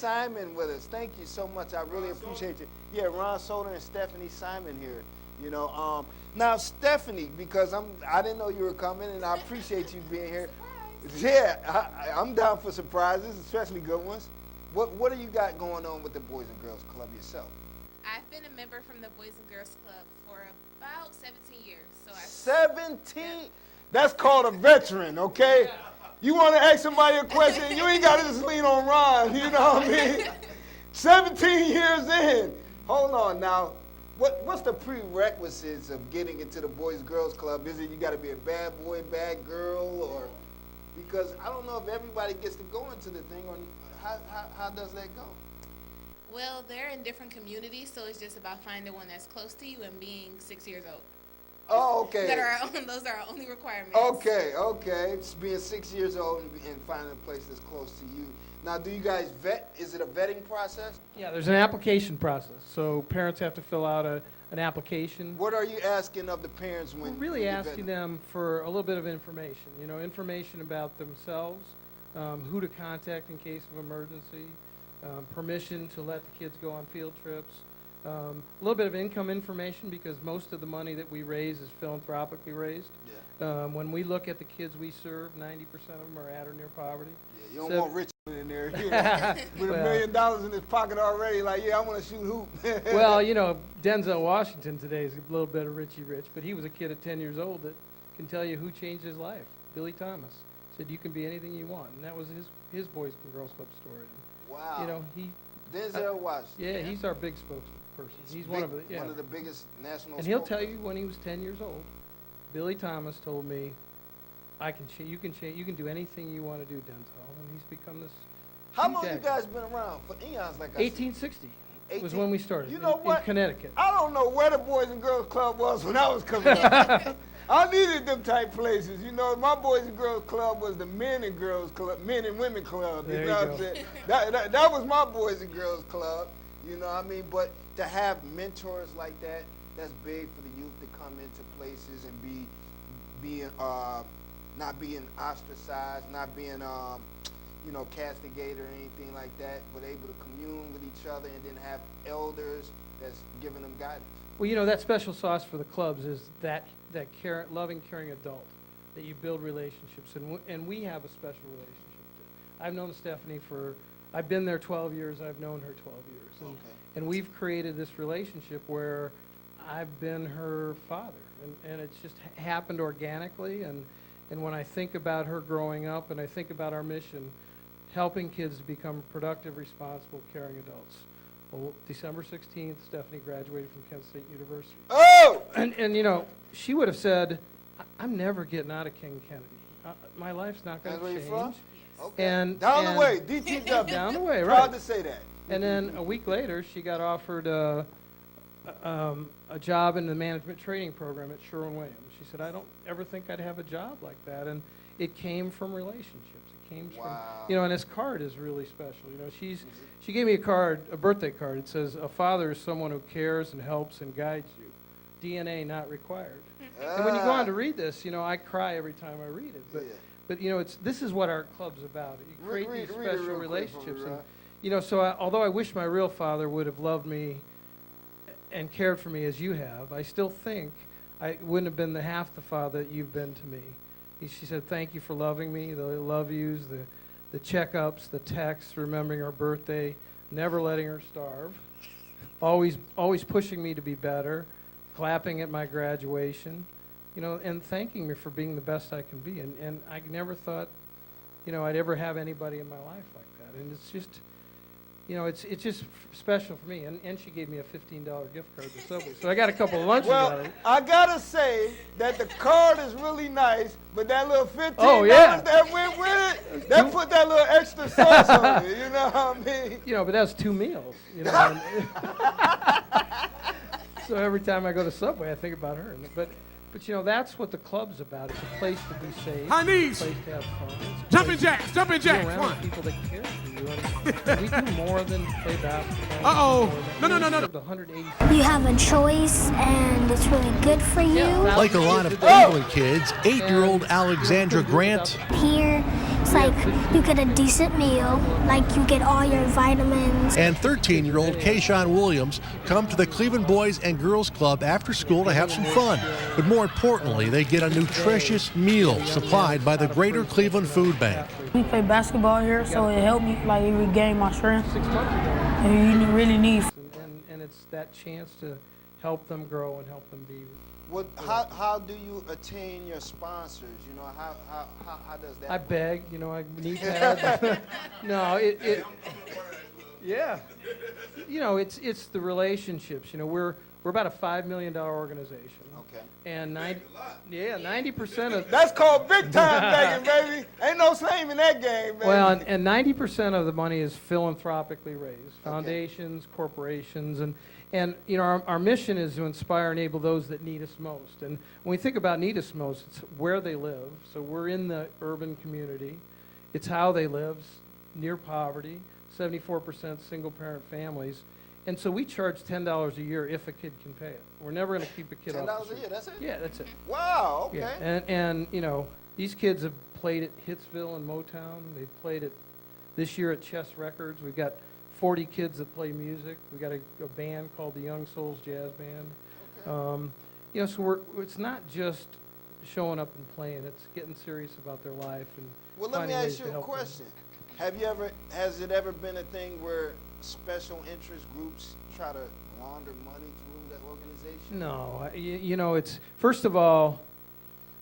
Simon with us. Thank you so much. I really appreciate you. Yeah, Ron Soeder and Stephanie Simon here. You know, now Stephanie, because I didn't know you were coming, and I appreciate you being here. Yeah, I'm down for surprises, especially good ones. What do you got going on with the Boys and Girls Club yourself? I've been a member from the Boys and Girls Club for about 17 years. So 17? That's called a veteran, okay? You want to ask somebody a question, you ain't got to just lean on Ron, you know what I mean? 17 years in. Hold on now. What's the prerequisites of getting into the Boys and Girls Club? Is it you got to be a bad boy, bad girl, or because I don't know if everybody gets to go into the thing, or how does that go? Well, they're in different communities, so it's just about finding one that's close to you and being 6 years old. Oh, okay. Those are our only requirements. Okay. It's being 6 years old and finding a place that's close to you. Now, do you guys vet? Is it a vetting process? Yeah, there's an application process. So parents have to fill out an application. What are you asking of the parents when We're really you're asking vetting? them for a little bit of information. You know, information about themselves, who to contact in case of emergency, permission to let the kids go on field trips, a little bit of income information because most of the money that we raise is philanthropically raised. Yeah. When we look at the kids we serve, 90% of them are at or near poverty. Yeah, you don't want rich in there, you know, with $1 million in his pocket already. Like, yeah, I want to shoot hoop. Well, you know, Denzel Washington today is a little bit of Richie Rich, but he was a kid at 10 years old that can tell you who changed his life. Billy Thomas said you can be anything you want, and that was his Boys and Girls Club story. Wow. You know, Denzel Washington. Yeah, he's our big spokesperson. He's one of the biggest national. And he'll tell you when he was 10 years old, Billy Thomas told me, you can do anything you want to do, Denzel. And he's become this. How long you guys been around? For eons, like I 1860 was when we started. You know what? In Connecticut. I don't know where the Boys and Girls Club was when I was coming up. I needed them type places. You know, my Boys and Girls Club was the Men and Girls Club, Men and Women Club. You know what I'm saying? That was my Boys and Girls Club. You know what I mean? But to have mentors like that, that's big for the youth to come into places and not being ostracized, not being castigated or anything like that, but able to commune with each other and then have elders that's giving them guidance. Well, you know, that special sauce for the clubs is that loving, caring adult that you build relationships, and we have a special relationship. I've known Stephanie I've been there 12 years, I've known her 12 years, and we've created this relationship where I've been her father, and it's just happened organically, and when I think about her growing up and I think about our mission, helping kids to become productive, responsible, caring adults. Well, December 16th, Stephanie graduated from Kent State University. Oh! And you know, she would have said, I'm never getting out of King Kennedy. My life's not going to change. Where you from? Okay. And down the way, DTW. Down the way, right. Proud to say that. And then a week later, she got offered a job in the management training program at Sherwin-Williams. She said, I don't ever think I'd have a job like that. And it came from relationships. It came from, you know, and this card is really special. You know, she gave me a birthday card. It says, a father is someone who cares and helps and guides you. DNA not required. And when you go on to read this, you know, I cry every time I read it. But you know, this is what our club's about. You create these special relationships. And, you know, so although I wish my real father would have loved me and cared for me as you have, I still think I wouldn't have been half the father that you've been to me. She said, thank you for loving me, the love yous, the checkups, the texts, remembering her birthday, never letting her starve, always pushing me to be better, clapping at my graduation, you know, and thanking me for being the best I can be. And I never thought, you know, I'd ever have anybody in my life like that. And it's just, you know, it's just special for me. And she gave me a $15 gift card to Subway. So I got a couple of lunches out of it. I got to say that the card is really nice, but that little $15 that went with it, that put that little extra sauce on it, you know what I mean? You know, but that was 2 meals, you know. So every time I go to Subway, I think about her. But you know, that's what the club's about. It's a place to be safe. High knees. It's a place to have fun. Jumping jacks. Jumping jacks. Be around people that care for you. And we do more than play basketball. No. The 180. You have a choice, and it's really good for you. Like a lot of Cleveland kids, 8-year-old Alexandra Grant. Here, It's like you get a decent meal, like you get all your vitamins. And 13-year-old Kayshawn Williams come to the Cleveland Boys and Girls Club after school to have some fun. But more importantly, they get a nutritious meal supplied by the Greater Cleveland Food Bank. We play basketball here, so it helped me like regain my strength. And you really need. And it's that chance to help them grow and help them be. How do you attain your sponsors? You know, how does that I work? beg, you know, I need pads. No, yeah. You know, it's the relationships. You know, we're about a $5 million organization. Okay. And 90% of That's called big time begging, baby. Ain't no shame in that game, baby. well, and 90% of the money is philanthropically raised, foundations, corporations, and you know, our mission is to inspire and enable those that need us most. And when we think about need us most, it's where they live. So we're in the urban community. It's how they live, near poverty, 74% single-parent families. And so we charge $10 a year if a kid can pay it. We're never going to keep a kid off the $10 a street. year, that's it? Yeah, that's it. Wow, okay. Yeah, and you know, these kids have played at Hitsville and Motown. They've played it this year at Chess Records. We've got 40 kids that play music. We got a band called the Young Souls Jazz Band. Okay. You know, so it's not just showing up and playing. It's getting serious about their life and Well, let me finding ways ask you to a help them. question. Has it ever been a thing where special interest groups try to launder money through that organization? No, you know, it's first of all,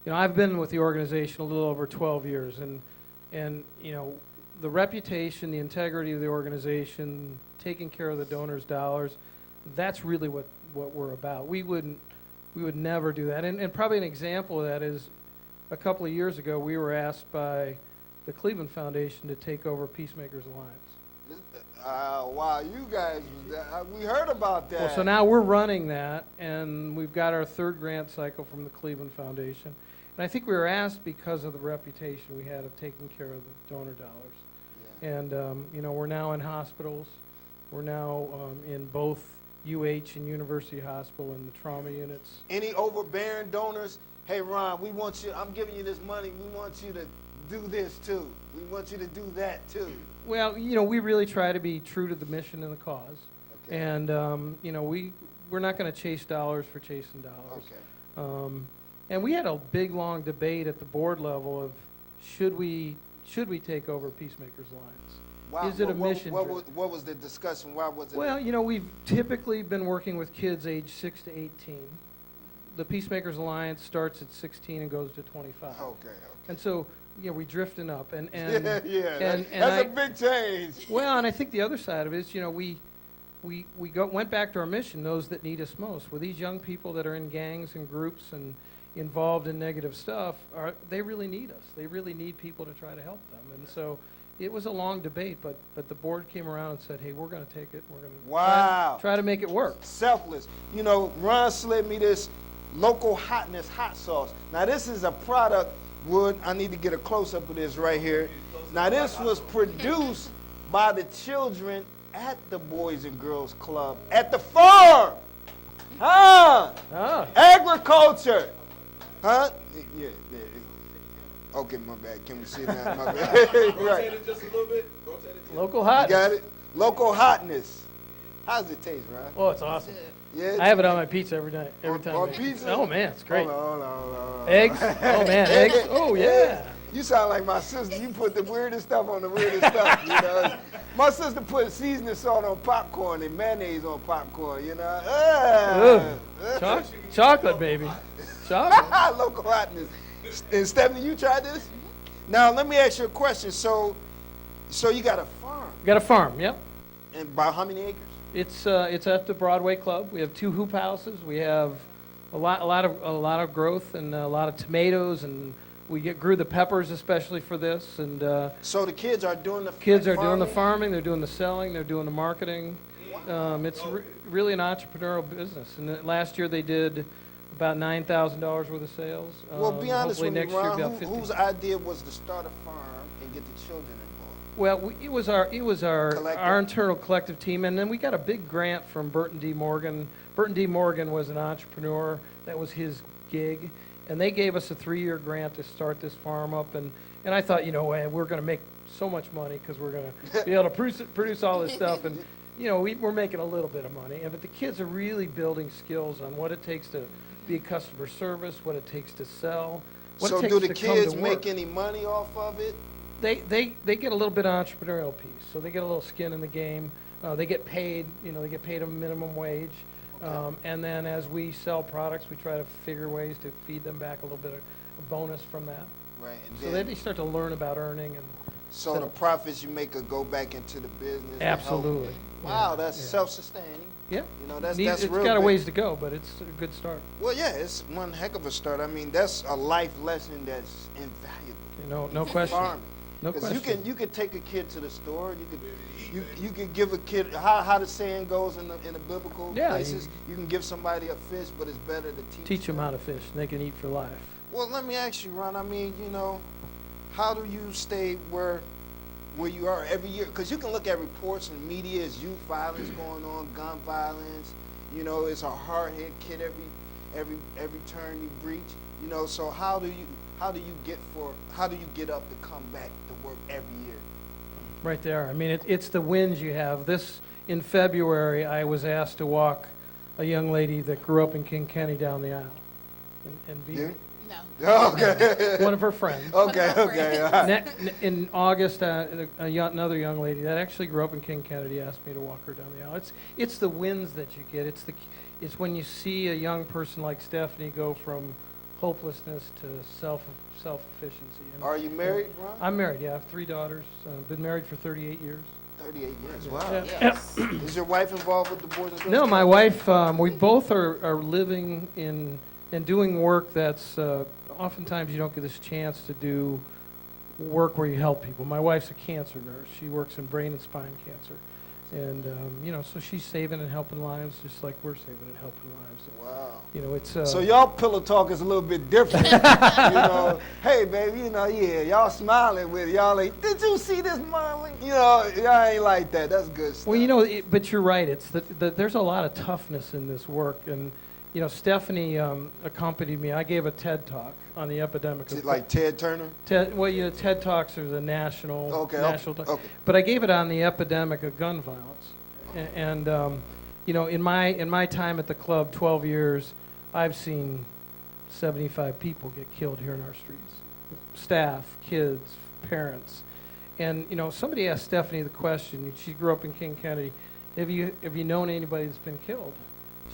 you know, I've been with the organization a little over 12 years, and you know, the reputation, the integrity of the organization, taking care of the donors' dollars, that's really what we're about. We would never do that. And probably an example of that is a couple of years ago, we were asked by the Cleveland Foundation to take over Peacemakers Alliance. Wow, you guys, we heard about that. Well, so now we're running that, and we've got our third grant cycle from the Cleveland Foundation. And I think we were asked because of the reputation we had of taking care of the donor dollars. Yeah. And, you know, we're now in hospitals. We're now in both UH and University Hospital in the trauma units. Any overbearing donors? Hey, Ron, we want you, I'm giving you this money. We want you to do this too. We want you to do that too. Well, you know, we really try to be true to the mission and the cause. Okay. And, you know, we're not going to chase dollars for chasing dollars. Okay. And we had a big, long debate at the board level of should we take over Peacemakers Alliance? Wow. Is it a mission? What was the discussion? Why was it? Well, you know, we've typically been working with kids age 6 to 18. The Peacemakers Alliance starts at 16 and goes to 25. Okay. And so, you know, we're drifting up. And That's I- a big change. Well, and I think the other side of it is, you know, we went back to our mission, those that need us most. Well, these young people that are in gangs and groups and involved in negative stuff, they really need us. They really need people to try to help them. And so it was a long debate, but the board came around and said, hey, we're going to take it. We're going to Wow. try to make it work. Selfless. You know, Ron slid me this local hotness hot sauce. Now, this is a product, I need to get a close-up of this right here. Now, this was produced by the children at the Boys and Girls Club at the farm. Huh? Agriculture. Huh? Yeah. Okay, my bad. Can we see that? My bad. Right. Just a little bit. Local hot. Got it? Local hotness. How does it taste, Ron? Oh, it's awesome. Yeah. I have it on my pizza every night. Every time. On I- pizza? Oh, man, it's great. Hold on. Eggs? Oh, man, eggs? Oh, yeah. You sound like my sister. You put the weirdest stuff on the weirdest stuff, you know. My sister put seasoning salt on popcorn and mayonnaise on popcorn, you know. Chocolate, baby. Chocolate. Local hotness. And Stephanie, you tried this? Now, let me ask you a question. So you got a farm. Got a farm, yep. And by how many acres? It's at the Broadway Club. We have 2 hoop houses. We have a lot of growth and a lot of tomatoes, and we grew the peppers especially for this. And So the kids are doing the kids are doing the farming. They're doing the selling. They're doing the marketing. It's really an entrepreneurial business. And last year they did about $9,000 worth of sales. Well, be honest hopefully with me, next year Ron. be about 50. Whose idea was to start a farm and get the children involved? Well, it was our Collective. internal collective team, and then we got a big grant from Burton D. Morgan. Burton D. Morgan was an entrepreneur. That was his gig, And they gave us a 3-year grant to start this farm up, and I thought, we're going to make so much money because we're going to be able to produce all this stuff, and we're making a little bit of money. But the kids are really building skills on what it takes to be customer service, what it takes to sell. What So it takes do the to come kids to make work. any money off of it? They get a little bit of entrepreneurial piece, so they get a little skin in the game. They get paid, they get paid a minimum wage. And then as we sell products, we try to figure ways to feed them back a little bit of a bonus from that. Right. And So then, then they start to learn about earning. And so the profits you make could go back into the business. and help. absolutely. Wow, Yeah, that's yeah. self-sustaining. Yeah. That's It's real got a big. ways to go, but it's a good start. Well, yeah, it's one heck of a start. I mean, that's a life lesson that's invaluable. No question. Farming. No Because question. you could take a kid to the store. You could give a kid how the saying goes in the biblical Yeah, places. You can give somebody a fish, but it's better to Teach them how to fish, and they can eat for life. Well, let me ask you, Ron. I mean, how do you stay where you are every year? Because you can look at reports in media, is youth violence going on, gun violence. It's a hard-hit kid every turn you breach. So how do you get up to come back to work every year? Right there. I mean, it's the wins you have. In February, I was asked to walk a young lady that grew up in King County down the aisle, and be You? No. Okay. one of her friends. Okay. Okay. All right. In August, another young lady that actually grew up in King County asked me to walk her down the aisle. It's the wins that you get. It's when you see a young person like Stephanie go from hopelessness to self-efficiency. Are you married, Ron? I'm married. Yeah, I have 3 daughters. Been married for 38 years. 38 years. Wow. Yeah. Yes. Is your wife involved with the Boys and Girls No, Club? my wife. We both are living in and doing work that's oftentimes you don't get this chance to do work where you help people. My wife's a cancer nurse. She works in brain and spine cancer, and so she's saving and helping lives just like we're saving and helping lives. Wow. It's So y'all pillow talk is a little bit different. Hey baby, yeah, y'all smiling with it. Y'all like, did you see this Molly? Y'all ain't like that. That's good stuff. Well, but you're right. It's there's a lot of toughness in this work, and Stephanie accompanied me. I gave a TED talk on the epidemic. Like Ted Turner? TED Talks are the national talk. Okay. But I gave it on the epidemic of gun violence, and in my time at the club, 12 years, I've seen 75 people get killed here in our streets. Staff, kids, parents, and somebody asked Stephanie the question. She grew up in King County. Have you known anybody that's been killed?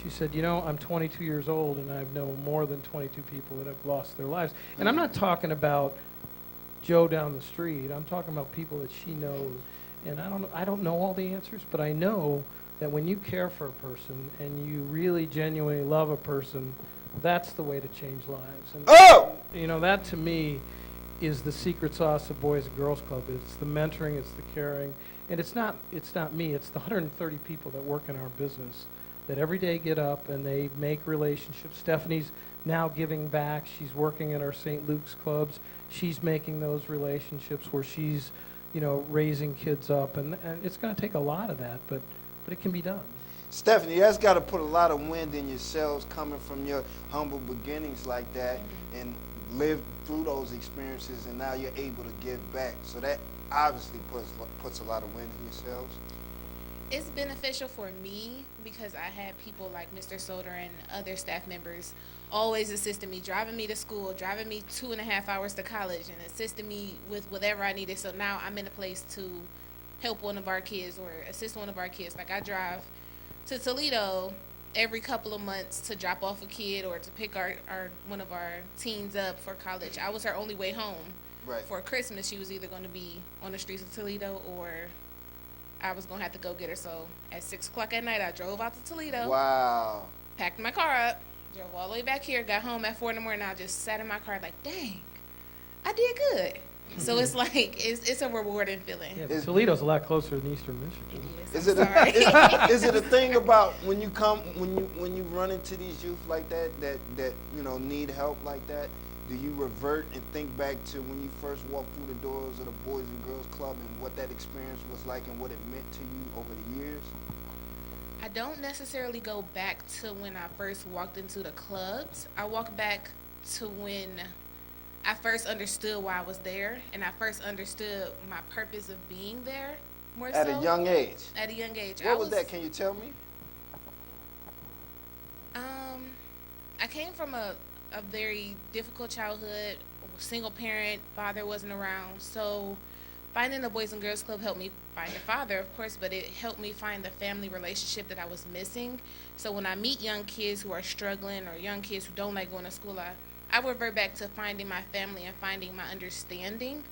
She said, I'm 22 years old, and I've known more than 22 people that have lost their lives. And I'm not talking about Joe down the street. I'm talking about people that she knows. And I don't know all the answers, but I know that when you care for a person and you really genuinely love a person, that's the way to change lives. And that to me is the secret sauce of Boys and Girls Club. It's the mentoring, it's the caring, and it's not me. It's the 130 people that work in our business that every day get up and they make relationships. Stephanie's now giving back. She's working in our St. Luke's clubs. She's making those relationships where she's, raising kids up. And it's going to take a lot of that, but it can be done. Stephanie, that's got to put a lot of wind in your sails coming from your humble beginnings like that and live through those experiences, and now you're able to give back. So that obviously puts a lot of wind in your sails. It's beneficial for me because I had people like Mr. Soeder and other staff members always assisting me, driving me to school, driving me 2.5 hours to college, and assisting me with whatever I needed. So now I'm in a place to help one of our kids or assist one of our kids. Like I drive to Toledo every couple of months to drop off a kid or to pick our one of our teens up for college. I was her only way home. Right. For Christmas, she was either going to be on the streets of Toledo or I was going to have to go get her. So at 6 o'clock at night, I drove out to Toledo. Wow. Packed my car up, drove all the way back here, got home at 4 in the morning. I just sat in my car like, dang, I did good. So it's like, it's a rewarding feeling. Yeah, but Toledo's a lot closer than Eastern Michigan. Is it a thing about when you run into these youth like that need help like that? Do you revert and think back to when you first walked through the doors of the Boys and Girls Club and what that experience was like and what it meant to you over the years? I don't necessarily go back to when I first walked into the clubs. I walk back to when I first understood why I was there, and I first understood my purpose of being there. More At so. a young age. At a young age. What was that? Can you tell me? I came from a very difficult childhood. Single parent, father wasn't around. So finding the Boys and Girls Club helped me find a father, of course, but it helped me find the family relationship that I was missing. So when I meet young kids who are struggling or young kids who don't like going to school, I revert back to finding my family and finding my understanding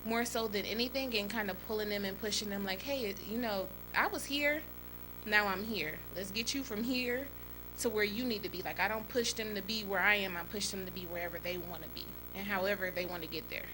more so than anything, and kind of pulling them and pushing them like, hey, you know, I was here, now I'm here. Let's get you from here to where you need to be. Like, I don't push them to be where I am. I push them to be wherever they want to be and however they want to get there.